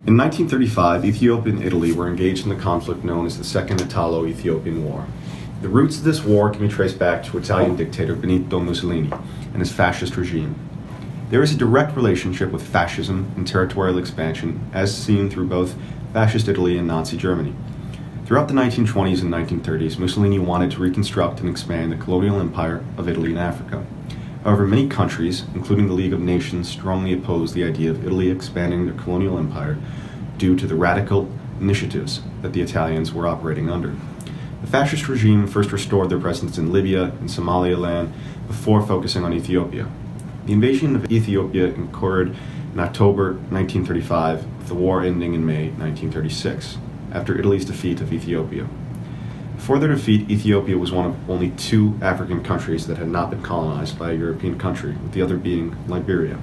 In 1935, Ethiopia and Italy were engaged in the conflict known as the Second Italo-Ethiopian War. The roots of this war can be traced back to Italian dictator Benito Mussolini and his fascist regime. There is a direct relationship with fascism and territorial expansion, as seen through both fascist Italy and Nazi Germany. Throughout the 1920s and 1930s, Mussolini wanted to reconstruct and expand the colonial empire of Italy and Africa. However, many countries, including the League of Nations, strongly opposed the idea of Italy expanding their colonial empire due to the radical initiatives that the Italians were operating under. The fascist regime first restored their presence in Libya and Somaliland before focusing on Ethiopia. The invasion of Ethiopia occurred in October 1935, with the war ending in May 1936, after Italy's defeat of Ethiopia. Before their defeat, Ethiopia was one of only two African countries that had not been colonized by a European country, with the other being Liberia.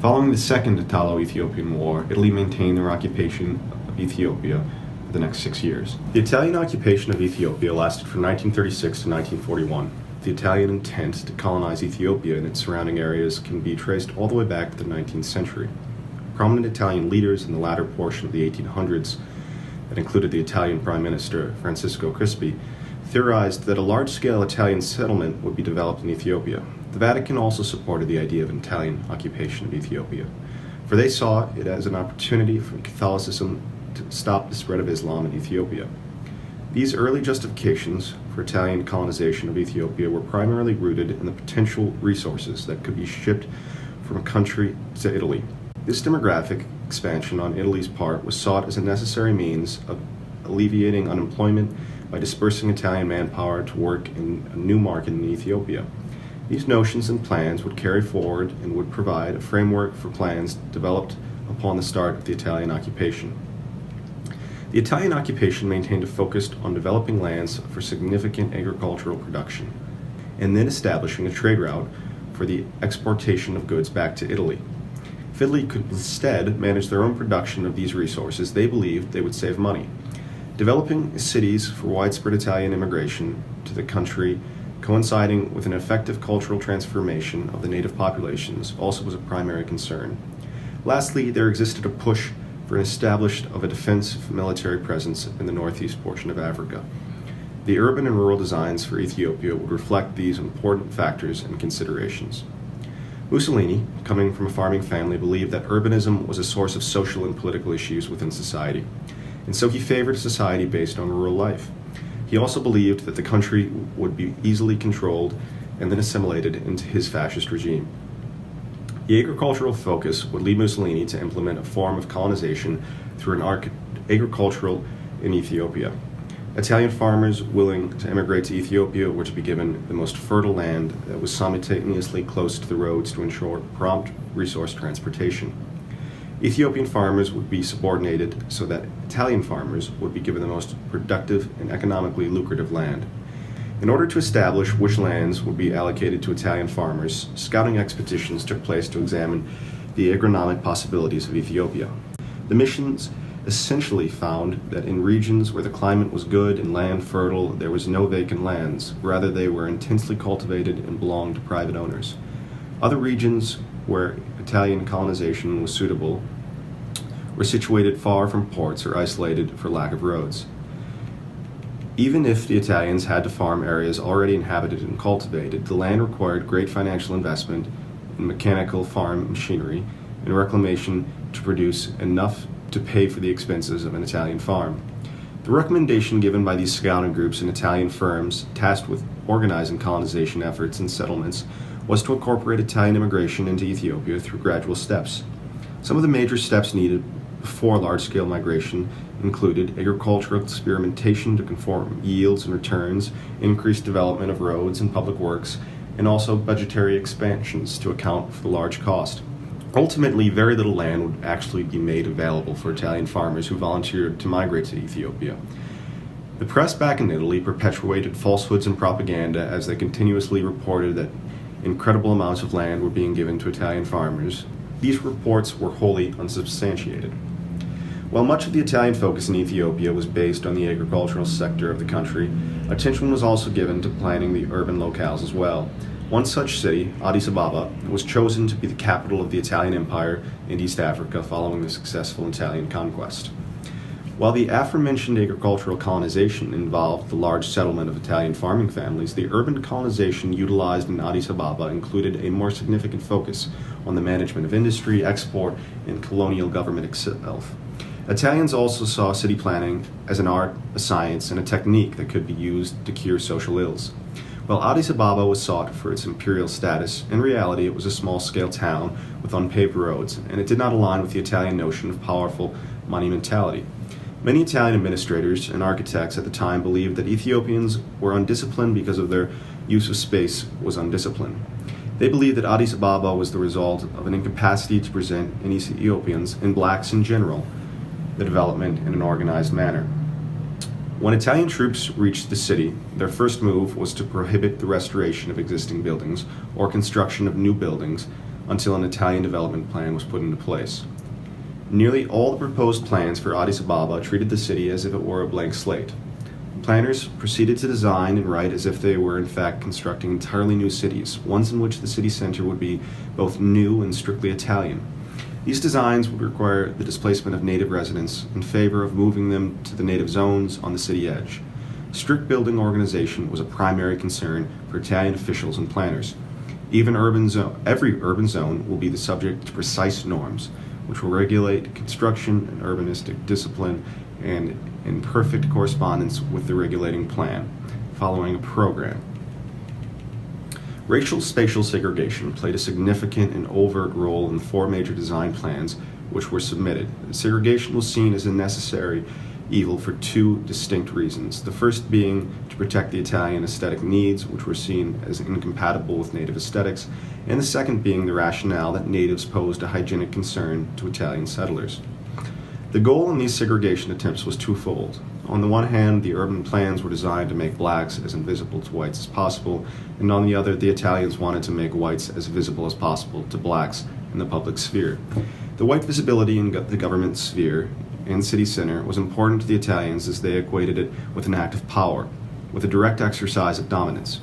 Following the Second Italo-Ethiopian War, Italy maintained their occupation of Ethiopia for the next 6 years. The Italian occupation of Ethiopia lasted from 1936 to 1941. The Italian intent to colonize Ethiopia and its surrounding areas can be traced all the way back to the 19th century. Prominent Italian leaders in the latter portion of the 1800s, that included the Italian Prime Minister Francesco Crispi, theorized that a large-scale Italian settlement would be developed in Ethiopia. The Vatican also supported the idea of an Italian occupation of Ethiopia, for they saw it as an opportunity for Catholicism to stop the spread of Islam in Ethiopia. These early justifications for Italian colonization of Ethiopia were primarily rooted in the potential resources that could be shipped from a country to Italy. This demographic expansion on Italy's part was sought as a necessary means of alleviating unemployment by dispersing Italian manpower to work in a new market in Ethiopia. These notions and plans would carry forward and would provide a framework for plans developed upon the start of the Italian occupation. The Italian occupation maintained a focus on developing lands for significant agricultural production, and then establishing a trade route for the exportation of goods back to Italy. If Italy could instead manage their own production of these resources, they believed they would save money. Developing cities for widespread Italian immigration to the country, coinciding with an effective cultural transformation of the native populations, also was a primary concern. Lastly, there existed a push for an establishment of a defensive military presence in the northeast portion of Africa. The urban and rural designs for Ethiopia would reflect these important factors and considerations. Mussolini, coming from a farming family, believed that urbanism was a source of social and political issues within society, and so he favored a society based on rural life. He also believed that the country would be easily controlled and then assimilated into his fascist regime. The agricultural focus would lead Mussolini to implement a form of colonization through an agricultural in Ethiopia. Italian farmers willing to emigrate to Ethiopia were to be given the most fertile land that was simultaneously close to the roads to ensure prompt resource transportation. Ethiopian farmers would be subordinated so that Italian farmers would be given the most productive and economically lucrative land. In order to establish which lands would be allocated to Italian farmers, scouting expeditions took place to examine the agronomic possibilities of Ethiopia. The missions essentially found that in regions where the climate was good and land fertile, there was no vacant lands. Rather, they were intensely cultivated and belonged to private owners. Other regions where Italian colonization was suitable were situated far from ports or isolated for lack of roads. Even if the Italians had to farm areas already inhabited and cultivated, the land required great financial investment in mechanical farm machinery and reclamation to produce enough to pay for the expenses of an Italian farm. The recommendation given by these scouting groups and Italian firms tasked with organizing colonization efforts and settlements was to incorporate Italian immigration into Ethiopia through gradual steps. Some of the major steps needed before large-scale migration included agricultural experimentation to conform yields and returns, increased development of roads and public works, and also budgetary expansions to account for the large cost. Ultimately, very little land would actually be made available for Italian farmers who volunteered to migrate to Ethiopia. The press back in Italy perpetuated falsehoods and propaganda as they continuously reported that incredible amounts of land were being given to Italian farmers. These reports were wholly unsubstantiated. While much of the Italian focus in Ethiopia was based on the agricultural sector of the country, attention was also given to planning the urban locales as well. One such city, Addis Ababa, was chosen to be the capital of the Italian Empire in East Africa following the successful Italian conquest. While the aforementioned agricultural colonization involved the large settlement of Italian farming families, the urban colonization utilized in Addis Ababa included a more significant focus on the management of industry, export, and colonial government itself. Italians also saw city planning as an art, a science, and a technique that could be used to cure social ills. While Addis Ababa was sought for its imperial status, in reality it was a small-scale town with unpaved roads, and it did not align with the Italian notion of powerful monumentality. Many Italian administrators and architects at the time believed that Ethiopians were undisciplined because of their use of space was undisciplined. They believed that Addis Ababa was the result of an incapacity to present in Ethiopians, and blacks in general, the development in an organized manner. When Italian troops reached the city, their first move was to prohibit the restoration of existing buildings or construction of new buildings until an Italian development plan was put into place. Nearly all the proposed plans for Addis Ababa treated the city as if it were a blank slate. Planners proceeded to design and write as if they were in fact constructing entirely new cities, ones in which the city center would be both new and strictly Italian. These designs would require the displacement of native residents in favor of moving them to the native zones on the city edge. Strict building organization was a primary concern for Italian officials and planners. Every urban zone will be the subject to precise norms, which will regulate construction and urbanistic discipline and in perfect correspondence with the regulating plan, following a program. Racial spatial segregation played a significant and overt role in the four major design plans which were submitted. Segregation was seen as a necessary evil for two distinct reasons. The first being to protect the Italian aesthetic needs, which were seen as incompatible with native aesthetics, and the second being the rationale that natives posed a hygienic concern to Italian settlers. The goal in these segregation attempts was twofold. On the one hand, the urban plans were designed to make blacks as invisible to whites as possible, and on the other, the Italians wanted to make whites as visible as possible to blacks in the public sphere. The white visibility in the government sphere and city center was important to the Italians as they equated it with an act of power, with a direct exercise of dominance.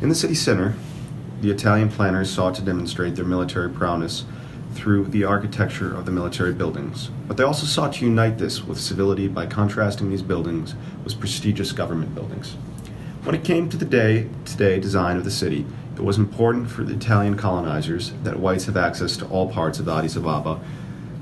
In the city center, the Italian planners sought to demonstrate their military prowess through the architecture of the military buildings, but they also sought to unite this with civility by contrasting these buildings with prestigious government buildings. When it came to the day-to-day design of the city, it was important for the Italian colonizers that whites have access to all parts of Addis Ababa,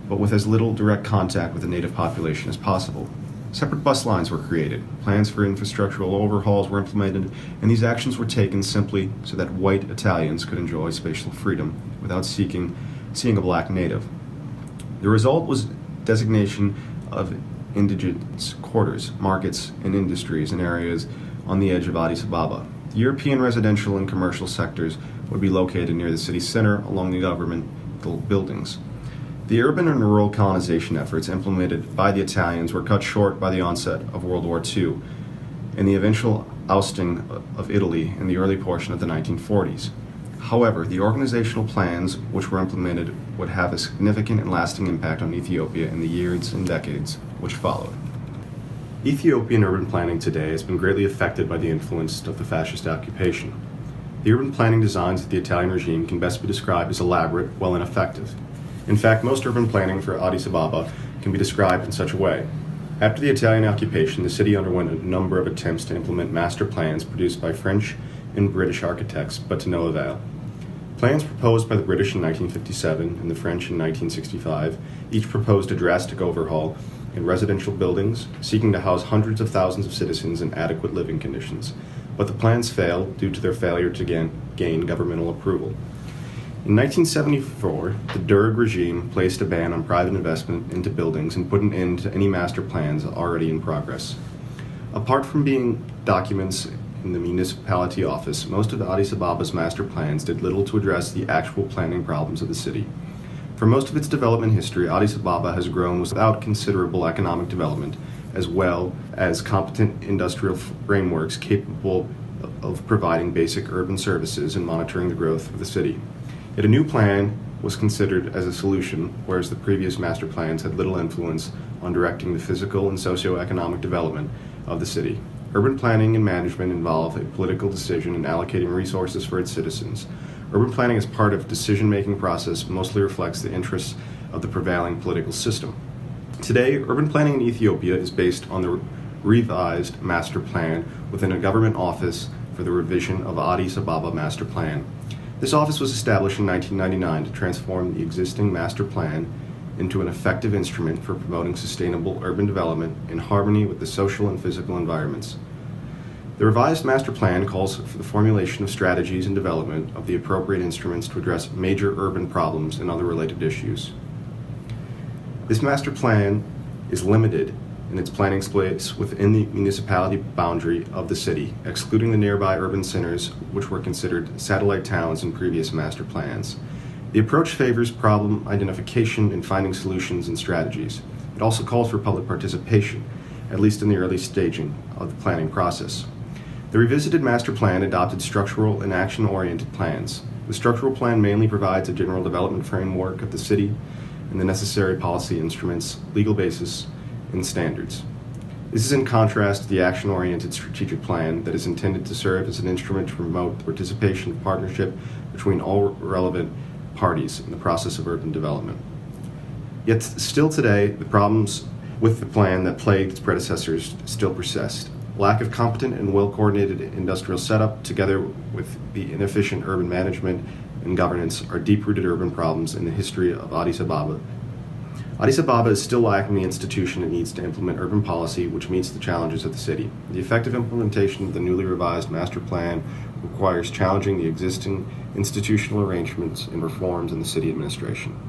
but with as little direct contact with the native population as possible. Separate bus lines were created, plans for infrastructural overhauls were implemented, and these actions were taken simply so that white Italians could enjoy spatial freedom without seeing a black native. The result was designation of indigenous quarters, markets, and industries in areas on the edge of Addis Ababa. The European residential and commercial sectors would be located near the city center along the governmental buildings. The urban and rural colonization efforts implemented by the Italians were cut short by the onset of World War II and the eventual ousting of Italy in the early portion of the 1940s. However, the organizational plans which were implemented would have a significant and lasting impact on Ethiopia in the years and decades which followed. Ethiopian urban planning today has been greatly affected by the influence of the fascist occupation. The urban planning designs of the Italian regime can best be described as elaborate while ineffective. In fact, most urban planning for Addis Ababa can be described in such a way. After the Italian occupation, the city underwent a number of attempts to implement master plans produced by French and British architects, but to no avail. Plans proposed by the British in 1957 and the French in 1965 each proposed a drastic overhaul in residential buildings, seeking to house hundreds of thousands of citizens in adequate living conditions, but the plans failed due to their failure to gain governmental approval. In 1974, the Derg regime placed a ban on private investment into buildings and put an end to any master plans already in progress. Apart from being documents in the municipality office, most of Addis Ababa's master plans did little to address the actual planning problems of the city. For most of its development history, Addis Ababa has grown without considerable economic development, as well as competent industrial frameworks capable of providing basic urban services and monitoring the growth of the city. Yet a new plan was considered as a solution, whereas the previous master plans had little influence on directing the physical and socioeconomic development of the city. Urban planning and management involve a political decision in allocating resources for its citizens. Urban planning as part of decision-making process mostly reflects the interests of the prevailing political system. Today, urban planning in Ethiopia is based on the revised master plan within a government office for the revision of Addis Ababa master plan. This office was established in 1999 to transform the existing master plan into an effective instrument for promoting sustainable urban development in harmony with the social and physical environments. The revised master plan calls for the formulation of strategies and development of the appropriate instruments to address major urban problems and other related issues. This master plan is limited in its planning space within the municipality boundary of the city, excluding the nearby urban centers which were considered satellite towns in previous master plans. The approach favors problem identification and finding solutions and strategies. It also calls for public participation, at least in the early staging of the planning process. The revisited master plan adopted structural and action-oriented plans. The structural plan mainly provides a general development framework of the city and the necessary policy instruments, legal basis, and standards. This is in contrast to the action-oriented strategic plan that is intended to serve as an instrument to promote the participation and partnership between all relevant parties in the process of urban development. Yet still today, the problems with the plan that plagued its predecessors still persist. Lack of competent and well-coordinated industrial setup, together with the inefficient urban management and governance, are deep-rooted urban problems in the history of Addis Ababa. Addis Ababa is still lacking the institution it needs to implement urban policy which meets the challenges of the city. The effective implementation of the newly revised master plan requires challenging the existing institutional arrangements and reforms in the city administration.